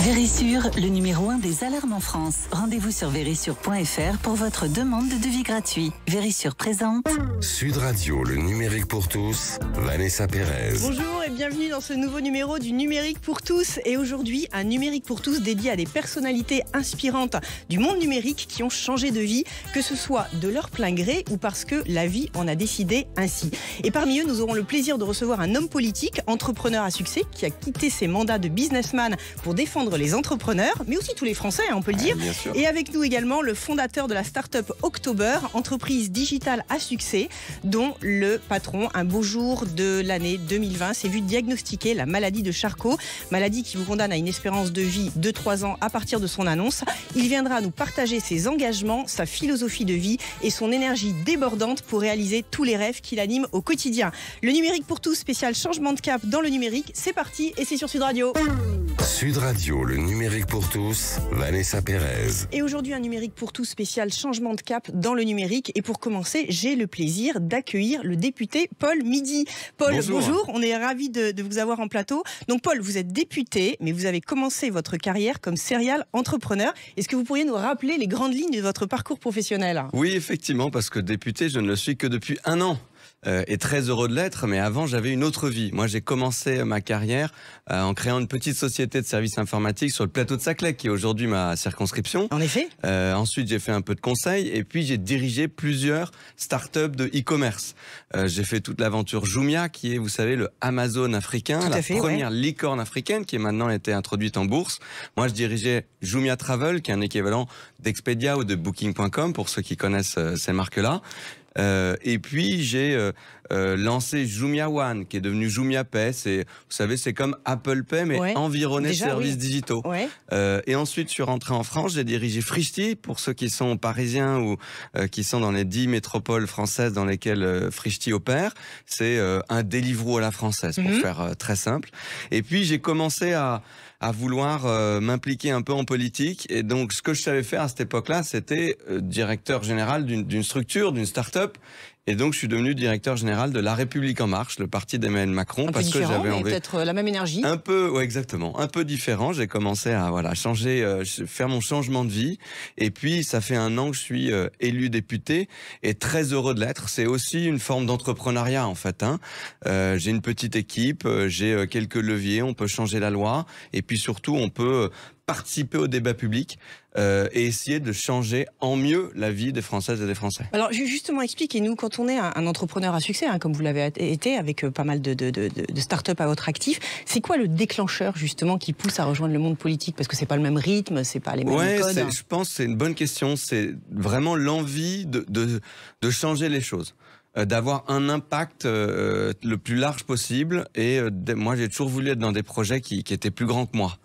Vérissure, le numéro 1 des alarmes en France. Rendez-vous sur vérissure.fr pour votre demande de devis gratuit. Vérissure présente. Sud Radio, le numérique pour tous, Vanessa Pérez. Bonjour et bienvenue dans ce nouveau numéro du numérique pour tous. Et aujourd'hui, un numérique pour tous dédié à des personnalités inspirantes du monde numérique qui ont changé de vie, que ce soit de leur plein gré ou parce que la vie en a décidé ainsi. Et parmi eux, nous aurons le plaisir de recevoir un homme politique, entrepreneur à succès, qui a quitté ses mandats de businessman pour défendre les entrepreneurs, mais aussi tous les Français, on peut le dire. Et avec nous également le fondateur de la start-up October, entreprise digitale à succès, dont le patron, un beau jour de l'année 2020, s'est vu diagnostiquer la maladie de Charcot, maladie qui vous condamne à une espérance de vie de 3 ans à partir de son annonce. Il viendra nous partager ses engagements, sa philosophie de vie et son énergie débordante pour réaliser tous les rêves qui l'animent au quotidien. Le numérique pour tous, spécial changement de cap dans le numérique, c'est parti et c'est sur Sud Radio. Sud Radio, le numérique pour tous, Vanessa Pérez. Et aujourd'hui, un numérique pour tous spécial changement de cap dans le numérique. Et pour commencer, j'ai le plaisir d'accueillir le député Paul Midi. Paul, bonjour. On est ravis de vous avoir en plateau. Donc Paul, vous êtes député, mais vous avez commencé votre carrière comme serial entrepreneur. Est-ce que vous pourriez nous rappeler les grandes lignes de votre parcours professionnel ? Oui, effectivement, parce que député, je ne le suis que depuis 1 an. Et très heureux de l'être, mais avant j'avais une autre vie. Moi j'ai commencé ma carrière en créant une petite société de services informatiques sur le plateau de Saclay, qui est aujourd'hui ma circonscription. En effet. Ensuite j'ai fait un peu de conseil et puis j'ai dirigé plusieurs startups de e-commerce. J'ai fait toute l'aventure Jumia, qui est, vous savez, le Amazon africain, première licorne africaine qui est maintenant été introduite en bourse. Moi je dirigeais Jumia Travel, qui est un équivalent d'Expedia ou de Booking.com pour ceux qui connaissent ces marques-là. Et puis j'ai lancé Jumia One, qui est devenu Jumia Pay. Vous savez, c'est comme Apple Pay, mais environné de services digitaux. Et ensuite, je suis rentré en France. J'ai dirigé Frishti, pour ceux qui sont parisiens ou qui sont dans les 10 métropoles françaises dans lesquelles Frishti opère. C'est un Deliveroo à la française, pour faire très simple. Et puis j'ai commencé à vouloir m'impliquer un peu en politique. Et donc, ce que je savais faire à cette époque-là, c'était directeur général d'une structure, d'une start-up. Et donc, je suis devenu directeur général de La République En Marche, le parti d'Emmanuel Macron, parce que j'avais envie. Peut-être la même énergie. Un peu, ouais, exactement, un peu différent. J'ai commencé à changer, faire mon changement de vie. Et puis, ça fait 1 an que je suis élu député et très heureux de l'être. C'est aussi une forme d'entrepreneuriat en fait. J'ai une petite équipe, j'ai quelques leviers. On peut changer la loi et puis surtout, on peut participer au débat public et essayer de changer en mieux la vie des Françaises et des Français. Alors justement, expliquez-nous, quand on est un entrepreneur à succès, comme vous l'avez été, avec pas mal de start-up à votre actif, c'est quoi le déclencheur justement qui pousse à rejoindre le monde politique ? Parce que c'est pas le même rythme, c'est pas les mêmes codes. Je pense que c'est une bonne question. C'est vraiment l'envie de changer les choses. D'avoir un impact le plus large possible. Et moi, j'ai toujours voulu être dans des projets qui étaient plus grands que moi.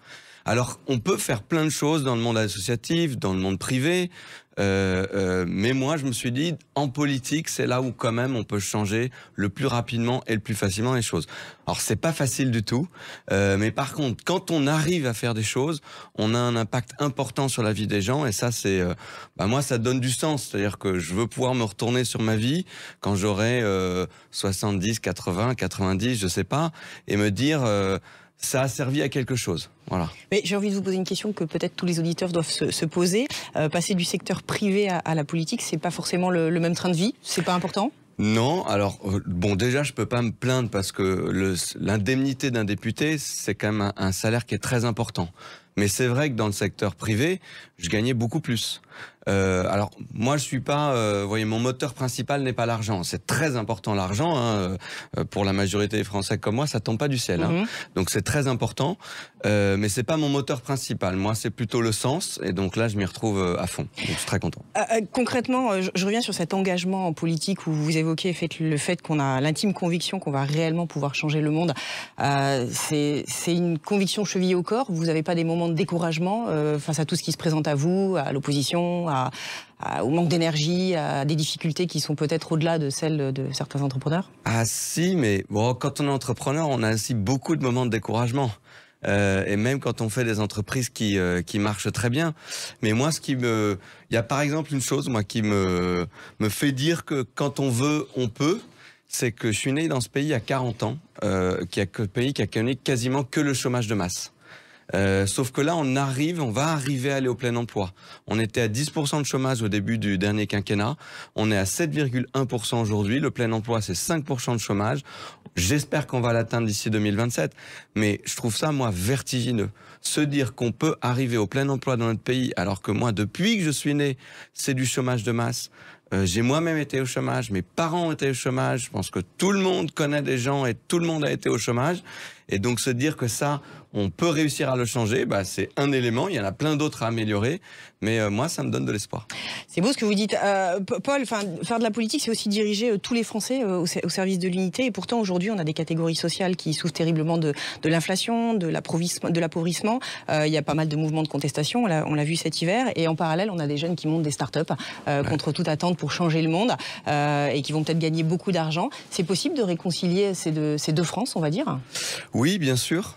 Alors, on peut faire plein de choses dans le monde associatif, dans le monde privé, mais moi, je me suis dit, en politique, c'est là où quand même on peut changer le plus rapidement et le plus facilement les choses. Alors, c'est pas facile du tout, mais par contre, quand on arrive à faire des choses, on a un impact important sur la vie des gens, et ça, c'est, moi, ça donne du sens. C'est-à-dire que je veux pouvoir me retourner sur ma vie quand j'aurai 70, 80, 90, je sais pas, et me dire... ça a servi à quelque chose. Voilà. Mais j'ai envie de vous poser une question que peut-être tous les auditeurs doivent se poser. Passer du secteur privé à la politique, c'est pas forcément le même train de vie. C'est pas important ? Non, alors bon, déjà je peux pas me plaindre parce que l'indemnité d'un député, c'est quand même un salaire qui est très important. Mais c'est vrai que dans le secteur privé, je gagnais beaucoup plus. Alors moi je suis pas, vous voyez, mon moteur principal n'est pas l'argent. C'est très important l'argent, pour la majorité des Français comme moi, ça tombe pas du ciel. Donc c'est très important, mais c'est pas mon moteur principal. Moi c'est plutôt le sens, et donc là je m'y retrouve à fond. Donc je suis très content. Concrètement, je reviens sur cet engagement en politique où vous évoquez le fait qu'on a l'intime conviction qu'on va réellement pouvoir changer le monde. C'est une conviction chevillée au corps. Vous n'avez pas des moments de découragement face à tout ce qui se présente à vous, à l'opposition, au manque d'énergie, à des difficultés qui sont peut-être au-delà de celles de certains entrepreneurs ? Ah si, mais bon, quand on est entrepreneur, on a aussi beaucoup de moments de découragement. Et même quand on fait des entreprises qui marchent très bien. Mais moi, il y a par exemple une chose, moi, qui me fait dire que quand on veut, on peut. C'est que je suis né dans ce pays à 40 ans, pays qui a connu quasiment que le chômage de masse. Sauf que là, on va arriver à aller au plein emploi. On était à 10% de chômage au début du dernier quinquennat. On est à 7,1% aujourd'hui. Le plein emploi, c'est 5% de chômage. J'espère qu'on va l'atteindre d'ici 2027. Mais je trouve ça, moi, vertigineux. Se dire qu'on peut arriver au plein emploi dans notre pays, alors que moi, depuis que je suis né, c'est du chômage de masse. J'ai moi-même été au chômage, mes parents ont été au chômage, je pense que tout le monde connaît des gens et tout le monde a été au chômage. Et donc se dire que ça, on peut réussir à le changer, c'est un élément, il y en a plein d'autres à améliorer, mais moi ça me donne de l'espoir. C'est beau ce que vous dites. Paul, faire de la politique, c'est aussi diriger tous les Français au service de l'unité, et pourtant aujourd'hui on a des catégories sociales qui souffrent terriblement de l'inflation, de l'appauvrissement. Il y a pas mal de mouvements de contestation, on l'a vu cet hiver, et en parallèle on a des jeunes qui montent des start-up contre toute attente pour changer le monde, et qui vont peut-être gagner beaucoup d'argent. C'est possible de réconcilier ces deux France, on va dire ? Oui, bien sûr.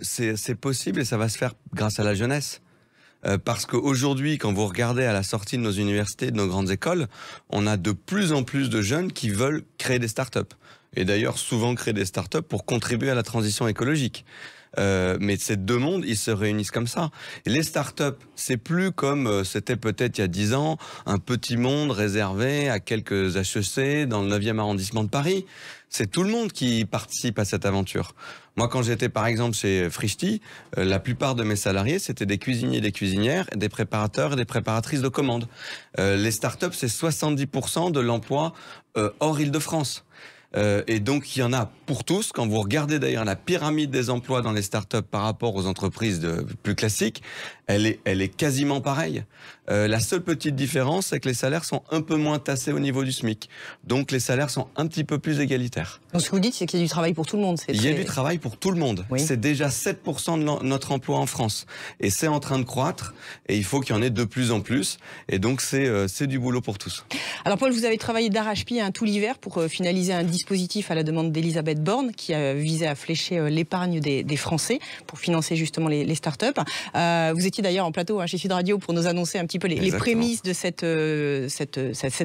C'est possible et ça va se faire grâce à la jeunesse. Parce qu'aujourd'hui, quand vous regardez à la sortie de nos universités, de nos grandes écoles, on a de plus en plus de jeunes qui veulent créer des start-up. Et d'ailleurs, souvent créer des start-up pour contribuer à la transition écologique. Mais ces deux mondes, ils se réunissent comme ça. Et les start-up, c'est plus comme c'était peut-être il y a 10 ans, un petit monde réservé à quelques HEC dans le 9e arrondissement de Paris. C'est tout le monde qui participe à cette aventure. Moi, quand j'étais par exemple chez Frischti, la plupart de mes salariés, c'était des cuisiniers et des cuisinières, des préparateurs et des préparatrices de commandes. Les start-up, c'est 70% de l'emploi hors Île-de-France. Et donc, il y en a pour tous. Quand vous regardez d'ailleurs la pyramide des emplois dans les startups par rapport aux entreprises plus classiques, elle est quasiment pareille. La seule petite différence, c'est que les salaires sont un peu moins tassés au niveau du SMIC. Donc, les salaires sont un petit peu plus égalitaires. Donc, ce que vous dites, c'est qu'il y a du travail pour tout le monde. Il y a du travail pour tout le monde. Oui. C'est déjà 7% de notre emploi en France. Et c'est en train de croître. Et il faut qu'il y en ait de plus en plus. Et donc, c'est du boulot pour tous. Alors, Paul, vous avez travaillé d'arrache-pied tout l'hiver pour finaliser un dispositif à la demande d'Elisabeth Borne qui a visé à flécher l'épargne des Français pour financer justement les startups. Vous étiez d'ailleurs en plateau chez Sud Radio pour nous annoncer un petit peu les prémices de cette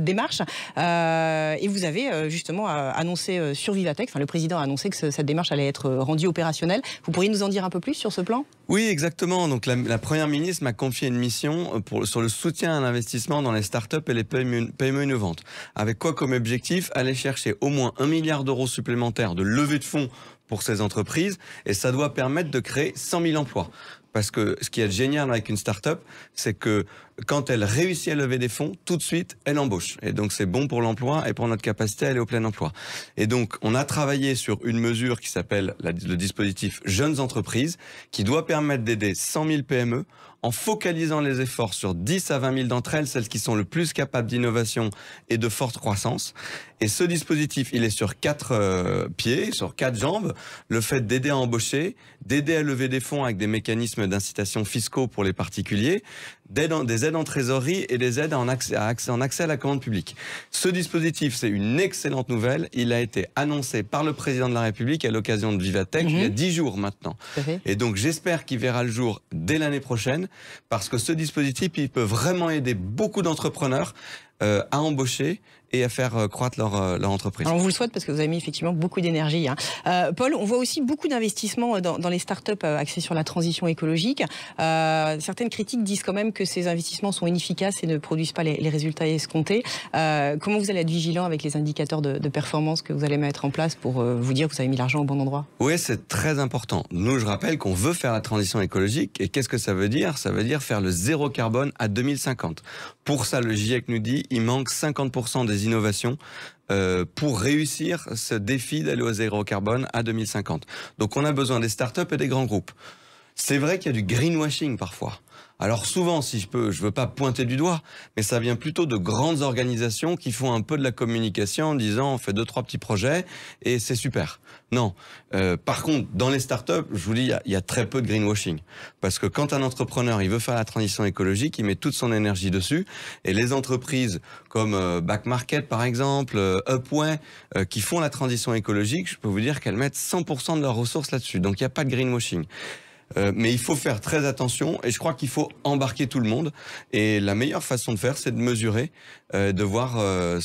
démarche. Et vous avez justement annoncé sur Vivatech, le président a annoncé que cette démarche allait être rendue opérationnelle. Vous pourriez nous en dire un peu plus sur ce plan ? Oui, exactement. Donc la Première ministre m'a confié une mission sur le soutien à l'investissement dans les startups et les PME innovantes. Avec quoi comme objectif ? Aller chercher au moins 1 milliard d'euros supplémentaires de levée de fonds pour ces entreprises, et ça doit permettre de créer 100 000 emplois. Parce que ce qui est génial avec une start-up, c'est que quand elle réussit à lever des fonds, tout de suite, elle embauche. Et donc, c'est bon pour l'emploi et pour notre capacité à aller au plein emploi. Et donc, on a travaillé sur une mesure qui s'appelle le dispositif Jeunes Entreprises, qui doit permettre d'aider 100 000 PME en focalisant les efforts sur 10 à 20 000 d'entre elles, celles qui sont le plus capables d'innovation et de forte croissance. Et ce dispositif, il est sur 4 pieds, sur 4 jambes. Le fait d'aider à embaucher, d'aider à lever des fonds avec des mécanismes d'incitation fiscaux pour les particuliers, des aides en trésorerie et des aides en accès à la commande publique. Ce dispositif, c'est une excellente nouvelle. Il a été annoncé par le président de la République à l'occasion de Vivatech il y a 10 jours maintenant. Et donc j'espère qu'il verra le jour dès l'année prochaine, parce que ce dispositif, il peut vraiment aider beaucoup d'entrepreneurs à embaucher et à faire croître leur entreprise. Alors on vous le souhaite parce que vous avez mis effectivement beaucoup d'énergie. Paul, on voit aussi beaucoup d'investissements dans les startups axés sur la transition écologique. Certaines critiques disent quand même que ces investissements sont inefficaces et ne produisent pas les résultats escomptés. Comment vous allez être vigilant avec les indicateurs de performance que vous allez mettre en place pour vous dire que vous avez mis l'argent au bon endroit? Oui, c'est très important. Nous, je rappelle qu'on veut faire la transition écologique. Et qu'est-ce que ça veut dire? Ça veut dire faire le zéro carbone à 2050. Pour ça, le GIEC nous dit il manque 50% des innovations pour réussir ce défi d'aller au zéro carbone à 2050. Donc on a besoin des startups et des grands groupes. C'est vrai qu'il y a du greenwashing parfois. Alors souvent, si je veux pas pointer du doigt, mais ça vient plutôt de grandes organisations qui font un peu de la communication en disant on fait 2-3 petits projets et c'est super. Non. Par contre, dans les startups, je vous dis, il y a très peu de greenwashing. Parce que quand un entrepreneur, il veut faire la transition écologique, il met toute son énergie dessus. Et les entreprises comme Back Market, par exemple, Upway, qui font la transition écologique, je peux vous dire qu'elles mettent 100% de leurs ressources là-dessus. Donc il n'y a pas de greenwashing. Mais il faut faire très attention et je crois qu'il faut embarquer tout le monde. Et la meilleure façon de faire, c'est de mesurer, de voir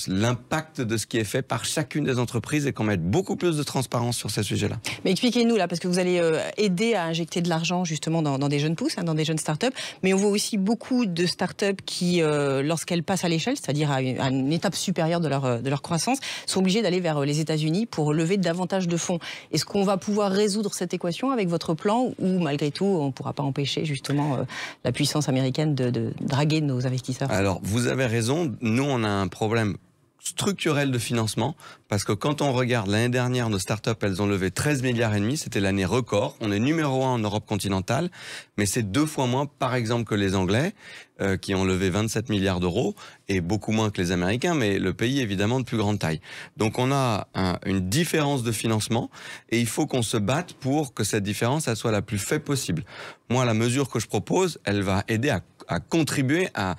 l'impact de ce qui est fait par chacune des entreprises et qu'on mette beaucoup plus de transparence sur ces sujets-là. Mais expliquez-nous là, parce que vous allez aider à injecter de l'argent justement dans des jeunes pousses, dans des jeunes startups. Mais on voit aussi beaucoup de startups qui, lorsqu'elles passent à l'échelle, c'est-à-dire à une étape supérieure de leur croissance, sont obligées d'aller vers les États-Unis pour lever davantage de fonds. Est-ce qu'on va pouvoir résoudre cette équation avec votre plan ou malgré tout, on ne pourra pas empêcher justement la puissance américaine de draguer nos investisseurs? Alors, vous avez raison. Nous, on a un problème structurel de financement, parce que quand on regarde l'année dernière, nos startups, elles ont levé 13 milliards et demi, c'était l'année record. On est numéro 1 en Europe continentale, mais c'est 2 fois moins, par exemple, que les Anglais, qui ont levé 27 milliards d'euros, et beaucoup moins que les Américains, mais le pays, évidemment, de plus grande taille. Donc on a une différence de financement, et il faut qu'on se batte pour que cette différence, elle soit la plus faible possible. Moi, la mesure que je propose, elle va aider à contribuer à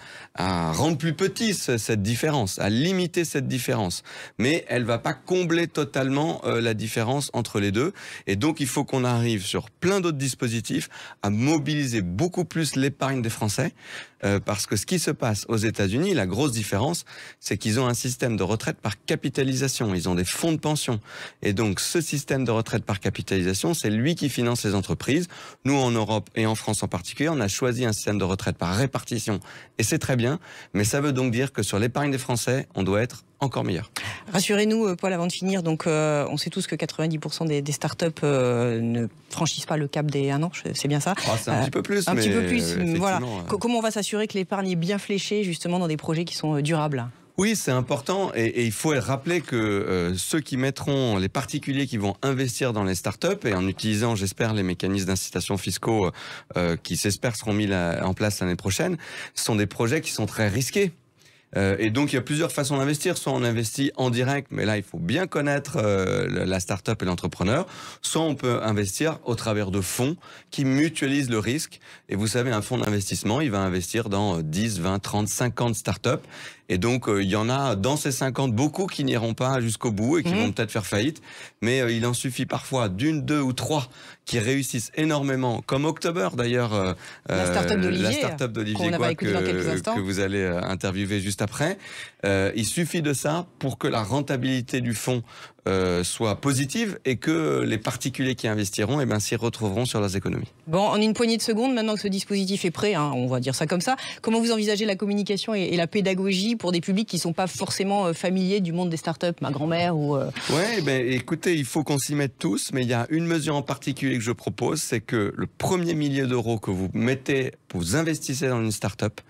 rendre plus petit cette différence, à limiter cette différence. Mais elle va pas combler totalement la différence entre les deux. Et donc, il faut qu'on arrive sur plein d'autres dispositifs à mobiliser beaucoup plus l'épargne des Français. Parce que ce qui se passe aux États-Unis, la grosse différence, c'est qu'ils ont un système de retraite par capitalisation. Ils ont des fonds de pension. Et donc, ce système de retraite par capitalisation, c'est lui qui finance les entreprises. Nous, en Europe et en France en particulier, on a choisi un système de retraite par répartition. Et c'est très bien. Mais ça veut donc dire que sur l'épargne des Français, on doit être encore meilleur. Rassurez-nous, Paul, avant de finir. Donc, on sait tous que 90% des startups ne franchissent pas le cap des 1 an. C'est bien ça? C'est un petit peu plus. Un petit peu plus. Voilà. Comment on va s'assurer que l'épargne est bien fléchée justement dans des projets qui sont durables? Oui, c'est important et il faut rappeler que ceux qui mettront, les particuliers qui vont investir dans les startups et en utilisant, j'espère, les mécanismes d'incitation fiscaux qui s'espèrent seront mis en place l'année prochaine, ce sont des projets qui sont très risqués. Et donc, il y a plusieurs façons d'investir. Soit on investit en direct, mais là, il faut bien connaître la start-up et l'entrepreneur. Soit on peut investir au travers de fonds qui mutualisent le risque. Et vous savez, un fonds d'investissement, il va investir dans 10, 20, 30, 50 start-up. Et donc, il y en a dans ces 50 beaucoup qui n'iront pas jusqu'au bout et qui vont peut-être faire faillite. Mais il en suffit parfois d'une, 2 ou 3 qui réussissent énormément, comme October d'ailleurs, la start-up d'Olivier Goy que vous allez interviewer juste après. Il suffit de ça pour que la rentabilité du fonds soit positive et que les particuliers qui investiront s'y retrouveront sur leurs économies. Bon, en une poignée de secondes, maintenant que ce dispositif est prêt, on va dire ça comme ça, comment vous envisagez la communication et la pédagogie pour des publics qui ne sont pas forcément familiers du monde des startups, ma grand-mère ou... Ouais, écoutez, il faut qu'on s'y mette tous, mais il y a une mesure en particulier que je propose, c'est que le premier millier d'euros que vous mettez, vous investissez dans une startup,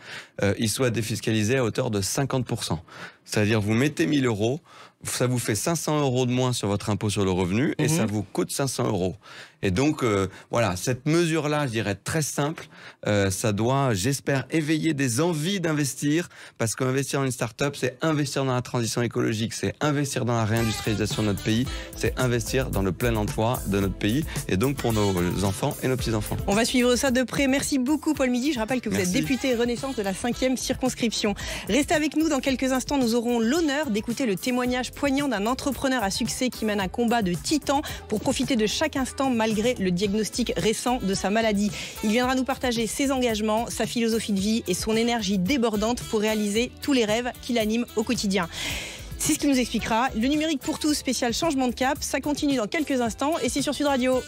il soit défiscalisé à hauteur de 50%. C'est-à-dire, vous mettez 1 000 euros, ça vous fait 500 euros de moins sur votre impôt sur le revenu et ça vous coûte 500 euros. Et donc, voilà, cette mesure-là, je dirais, très simple, ça doit, j'espère, éveiller des envies d'investir, parce qu'investir dans une start-up, c'est investir dans la transition écologique, c'est investir dans la réindustrialisation de notre pays, c'est investir dans le plein emploi de notre pays, et donc pour nos enfants et nos petits-enfants. On va suivre ça de près. Merci beaucoup, Paul Midi. Je rappelle que vous êtes député Renaissance de la 5e circonscription. Restez avec nous, dans quelques instants, nous aurons l'honneur d'écouter le témoignage poignant d'un entrepreneur à succès qui mène un combat de titan pour profiter de chaque instant malgré le diagnostic récent de sa maladie. Il viendra nous partager ses engagements, sa philosophie de vie et son énergie débordante pour réaliser tous les rêves qui l'animent au quotidien. C'est ce qu'il nous expliquera. Le numérique pour tous, spécial changement de cap, ça continue dans quelques instants et c'est sur Sud Radio.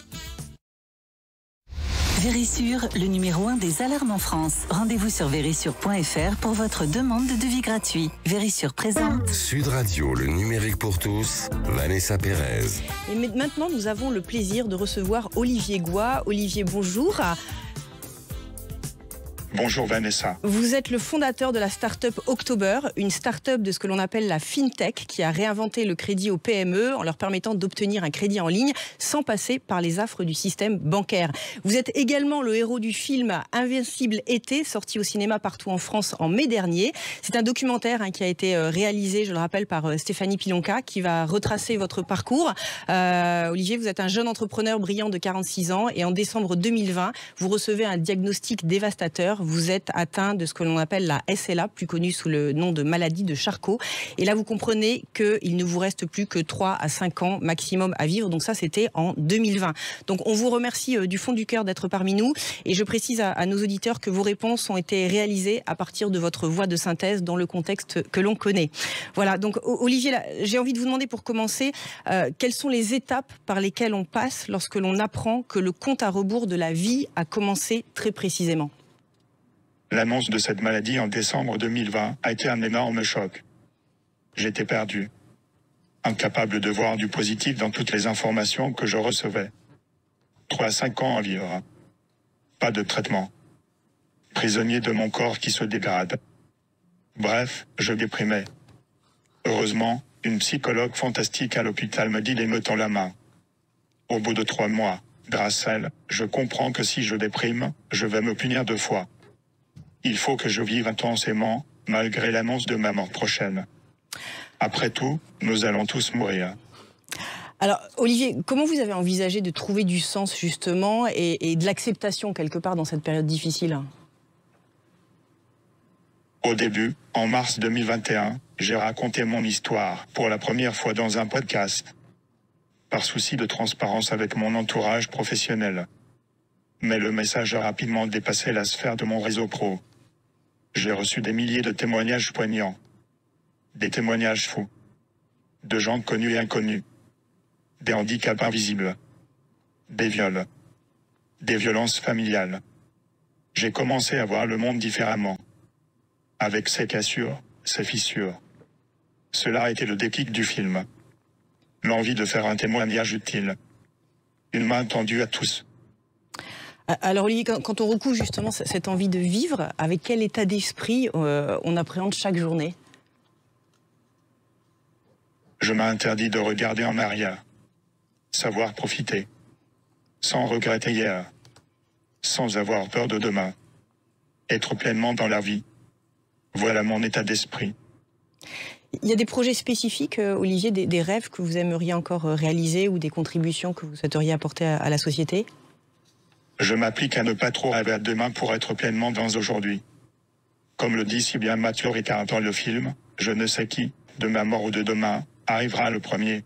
Vérissure, le numéro 1 des alarmes en France. Rendez-vous sur vérissure.fr pour votre demande de devis gratuit. Vérissure présente. Sud Radio, le numérique pour tous, Vanessa Pérez. Et maintenant, nous avons le plaisir de recevoir Olivier Goy. Olivier, bonjour. Bonjour Vanessa. Vous êtes le fondateur de la start-up October, une start-up de ce que l'on appelle la FinTech qui a réinventé le crédit aux PME en leur permettant d'obtenir un crédit en ligne sans passer par les affres du système bancaire. Vous êtes également le héros du film Invincible été, sorti au cinéma partout en France en mai dernier. C'est un documentaire qui a été réalisé, je le rappelle, par Stéphanie Pilonka qui va retracer votre parcours. Olivier, vous êtes un jeune entrepreneur brillant de 46 ans et en décembre 2020, vous recevez un diagnostic dévastateur, l'heure, vous êtes atteint de ce que l'on appelle la SLA, plus connue sous le nom de maladie de Charcot. Et là, vous comprenez qu'il ne vous reste plus que 3 à 5 ans maximum à vivre. Donc ça, c'était en 2020. Donc on vous remercie du fond du cœur d'être parmi nous. Et je précise à nos auditeurs que vos réponses ont été réalisées à partir de votre voix de synthèse dans le contexte que l'on connaît. Voilà, donc Olivier, j'ai envie de vous demander pour commencer, quelles sont les étapes par lesquelles on passe lorsque l'on apprend que le compte à rebours de la vie a commencé très précisément? L'annonce de cette maladie en décembre 2020 a été un énorme choc. J'étais perdu, incapable de voir du positif dans toutes les informations que je recevais. 3 à 5 ans à vivre. Pas de traitement. Prisonnier de mon corps qui se dégrade. Bref, je déprimais. Heureusement, une psychologue fantastique à l'hôpital me dit les me tend la main. Au bout de 3 mois, grâce à elle, je comprends que si je déprime, je vais me punir 2 fois. Il faut que je vive intensément, malgré l'annonce de ma mort prochaine. Après tout, nous allons tous mourir. Alors, Olivier, comment vous avez envisagé de trouver du sens, justement, et de l'acceptation, quelque part, dans cette période difficile? Au début, en mars 2021, j'ai raconté mon histoire, pour la première fois dans un podcast. Par souci de transparence avec mon entourage professionnel. Mais le message a rapidement dépassé la sphère de mon réseau pro. J'ai reçu des milliers de témoignages poignants. Des témoignages fous. De gens connus et inconnus. Des handicaps invisibles. Des viols. Des violences familiales. J'ai commencé à voir le monde différemment. Avec ses cassures, ses fissures. Cela a été le déclic du film. L'envie de faire un témoignage utile. Une main tendue à tous. Alors Olivier, quand on recouvre justement cette envie de vivre, avec quel état d'esprit on appréhende chaque journée? Je m'interdis de regarder en arrière. Savoir profiter. Sans regretter hier. Sans avoir peur de demain. Être pleinement dans la vie. Voilà mon état d'esprit. Il y a des projets spécifiques, Olivier, des rêves que vous aimeriez encore réaliser ou des contributions que vous souhaiteriez apporter à la société? Je m'applique à ne pas trop rêver à demain pour être pleinement dans aujourd'hui. Comme le dit si bien Mathieu Ricard dans le film, je ne sais qui, de ma mort ou de demain, arrivera le premier.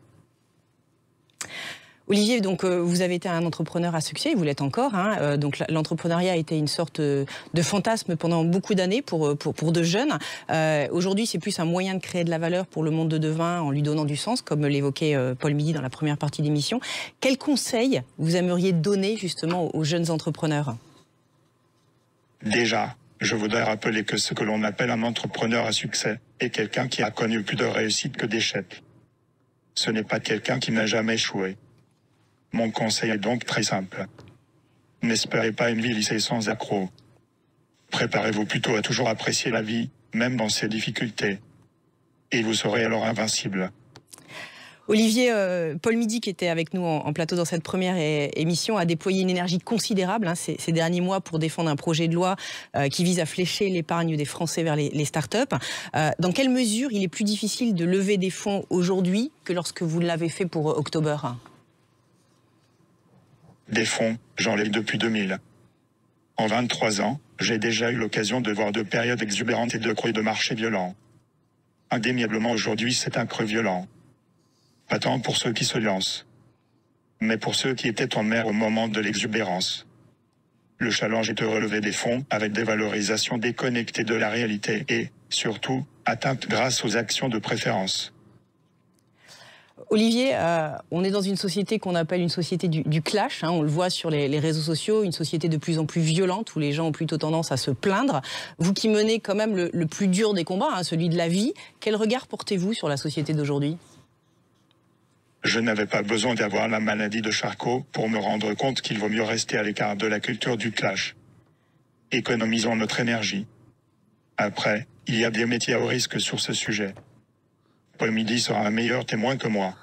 Olivier, donc vous avez été un entrepreneur à succès, vous l'êtes encore. Hein, donc l'entrepreneuriat a été une sorte de fantasme pendant beaucoup d'années pour de jeunes. Aujourd'hui, c'est plus un moyen de créer de la valeur pour le monde de demain en lui donnant du sens, comme l'évoquait Paul Midi dans la première partie d'émission. Quels conseils vous aimeriez donner justement aux jeunes entrepreneurs? Déjà, je voudrais rappeler que ce que l'on appelle un entrepreneur à succès est quelqu'un qui a connu plus de réussite que d'échecs. Ce n'est pas quelqu'un qui n'a jamais échoué. Mon conseil est donc très simple. N'espérez pas une vie lissée sans accroc. Préparez-vous plutôt à toujours apprécier la vie, même dans ses difficultés. Et vous serez alors invincible. Olivier, Paul Midi, qui était avec nous en plateau dans cette première émission, a déployé une énergie considérable ces derniers mois pour défendre un projet de loi qui vise à flécher l'épargne des Français vers les start-up. Dans quelle mesure il est plus difficile de lever des fonds aujourd'hui que lorsque vous l'avez fait pour October? Des fonds, j'en ai depuis 2000. En 23 ans, j'ai déjà eu l'occasion de voir de périodes exubérantes et de creux de marché violents. Indéniablement aujourd'hui, c'est un creux violent. Pas tant pour ceux qui se lancent, mais pour ceux qui étaient en mer au moment de l'exubérance. Le challenge est de relever des fonds avec des valorisations déconnectées de la réalité et, surtout, atteintes grâce aux actions de préférence. Olivier, on est dans une société qu'on appelle une société du clash, hein, on le voit sur les réseaux sociaux, une société de plus en plus violente où les gens ont plutôt tendance à se plaindre. Vous qui menez quand même le plus dur des combats, hein, celui de la vie, quel regard portez-vous sur la société d'aujourd'hui? Je n'avais pas besoin d'avoir la maladie de Charcot pour me rendre compte qu'il vaut mieux rester à l'écart de la culture du clash. Économisons notre énergie. Après, il y a des métiers à haut risque sur ce sujet. Paul Midi sera un meilleur témoin que moi.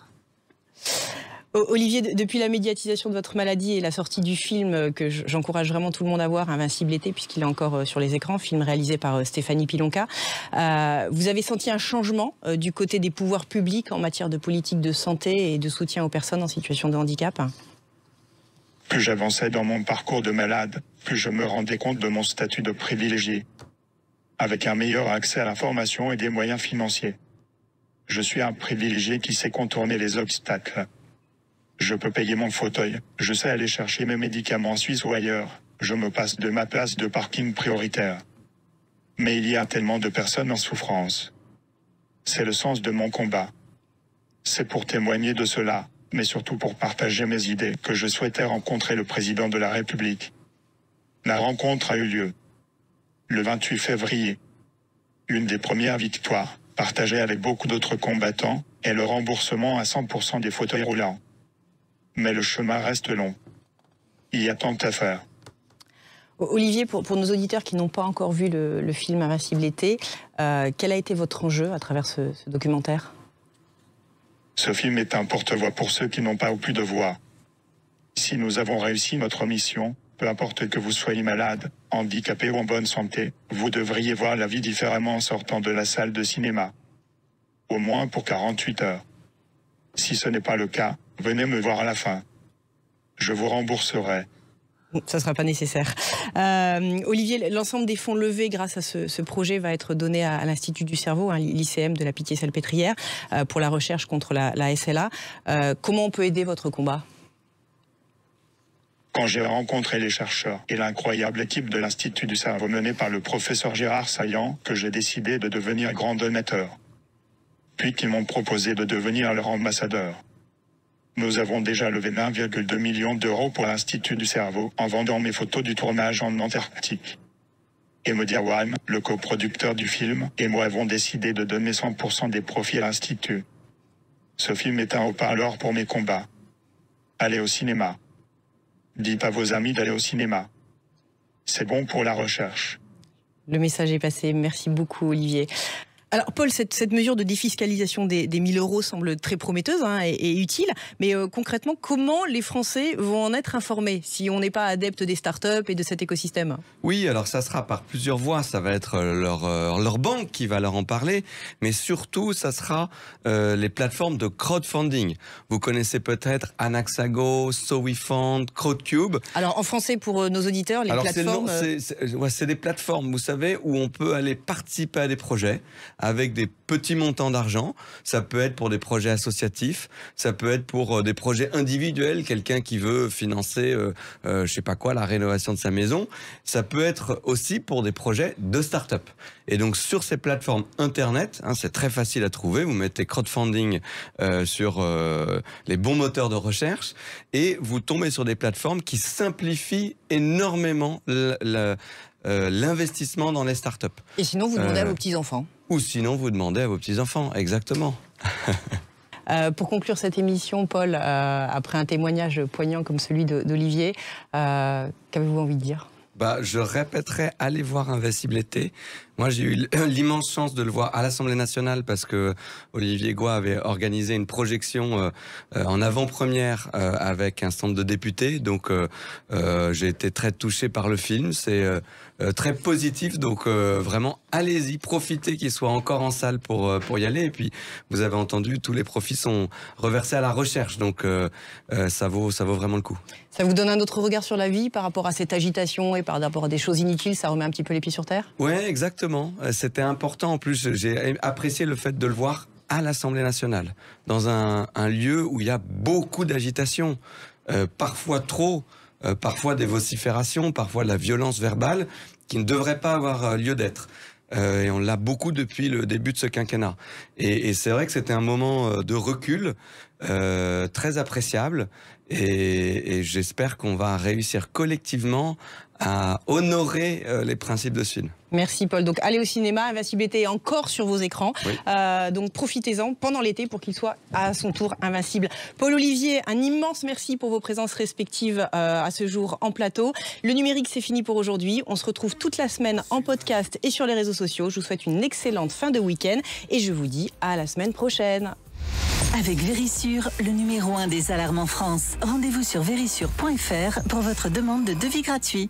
Olivier, depuis la médiatisation de votre maladie et la sortie du film que j'encourage vraiment tout le monde à voir, Invincible été, puisqu'il est encore sur les écrans, film réalisé par Stéphanie Pilonka, vous avez senti un changement du côté des pouvoirs publics en matière de politique de santé et de soutien aux personnes en situation de handicap? Plus j'avançais dans mon parcours de malade, plus je me rendais compte de mon statut de privilégié, avec un meilleur accès à l'information et des moyens financiers. Je suis un privilégié qui sait contourner les obstacles. Je peux payer mon fauteuil, je sais aller chercher mes médicaments en Suisse ou ailleurs, je me passe de ma place de parking prioritaire. Mais il y a tellement de personnes en souffrance. C'est le sens de mon combat. C'est pour témoigner de cela, mais surtout pour partager mes idées, que je souhaitais rencontrer le président de la République. La rencontre a eu lieu le 28 février. Une des premières victoires, partagée avec beaucoup d'autres combattants, est le remboursement à 100% des fauteuils roulants. Mais le chemin reste long. Il y a tant à faire. Olivier, pour nos auditeurs qui n'ont pas encore vu le film Invincible été, quel a été votre enjeu à travers ce documentaire ? Ce film est un porte-voix pour ceux qui n'ont pas ou plus de voix. Si nous avons réussi notre mission, peu importe que vous soyez malade, handicapé ou en bonne santé, vous devriez voir la vie différemment en sortant de la salle de cinéma. Au moins pour 48 heures. Si ce n'est pas le cas, venez me voir à la fin. Je vous rembourserai. Ça ne sera pas nécessaire. Olivier, l'ensemble des fonds levés grâce à ce projet va être donné à l'Institut du cerveau, l'ICM de la Pitié-Salpêtrière, pour la recherche contre la SLA. Comment on peut aider votre combat ? Quand j'ai rencontré les chercheurs et l'incroyable équipe de l'Institut du cerveau menée par le professeur Gérard Saillant, que j'ai décidé de devenir grand donateur. Puis qu'ils m'ont proposé de devenir leur ambassadeur. Nous avons déjà levé 1,2 million d'euros pour l'Institut du cerveau en vendant mes photos du tournage en Antarctique. Et Mehdi Aouane, le coproducteur du film, et moi avons décidé de donner 100% des profits à l'Institut. Ce film est un haut-parleur pour mes combats. Allez au cinéma. Dites à vos amis d'aller au cinéma. C'est bon pour la recherche. Le message est passé. Merci beaucoup, Olivier. Alors Paul, cette mesure de défiscalisation des 1000 euros semble très prometteuse et utile, mais concrètement, comment les Français vont en être informés si on n'est pas adepte des startups et de cet écosystème ? Oui, alors ça sera par plusieurs voies, ça va être leur banque qui va leur en parler, mais surtout ça sera les plateformes de crowdfunding. Vous connaissez peut-être Anaxago, SoWeFund, Crowdcube. Alors en français pour nos auditeurs, les plateformes... C'est des plateformes, vous savez, où on peut aller participer à des projets avec des petits montants d'argent. Ça peut être pour des projets associatifs, ça peut être pour des projets individuels, quelqu'un qui veut financer, je sais pas quoi, la rénovation de sa maison. Ça peut être aussi pour des projets de start-up. Et donc sur ces plateformes internet, c'est très facile à trouver. Vous mettez crowdfunding sur les bons moteurs de recherche et vous tombez sur des plateformes qui simplifient énormément l'investissement dans les startups. Et sinon, vous demandez à vos petits-enfants. Ou sinon, vous demandez à vos petits-enfants, exactement. Pour conclure cette émission, Paul, après un témoignage poignant comme celui d'Olivier, qu'avez-vous envie de dire ? Je répéterai, allez voir Invincible été. Moi, j'ai eu l'immense chance de le voir à l'Assemblée nationale parce que Olivier Goy avait organisé une projection en avant-première avec un stand de députés. Donc, j'ai été très touché par le film. C'est très positif. Donc, vraiment, allez-y, profitez qu'il soit encore en salle pour y aller. Et puis, vous avez entendu, tous les profits sont reversés à la recherche. Donc, ça vaut vraiment le coup. Ça vous donne un autre regard sur la vie par rapport à cette agitation et par rapport à des choses inutiles, ça remet un petit peu les pieds sur terre ? Oui, exactement. C'était important. En plus, j'ai apprécié le fait de le voir à l'Assemblée nationale, dans un lieu où il y a beaucoup d'agitation, parfois trop, parfois des vociférations, parfois de la violence verbale qui ne devrait pas avoir lieu d'être. Et on l'a beaucoup depuis le début de ce quinquennat. Et c'est vrai que c'était un moment de recul très appréciable. Et j'espère qu'on va réussir collectivement à honorer les principes de ce film. Merci Paul. Donc allez au cinéma, Invincible été est encore sur vos écrans. Oui. Donc profitez-en pendant l'été pour qu'il soit à son tour invincible. Paul Olivier, un immense merci pour vos présences respectives à ce jour en plateau. Le numérique, c'est fini pour aujourd'hui. On se retrouve toute la semaine en podcast et sur les réseaux sociaux. Je vous souhaite une excellente fin de week-end et je vous dis à la semaine prochaine. Avec Vérissure, le numéro 1 des alarmes en France. Rendez-vous sur vérissure.fr pour votre demande de devis gratuit.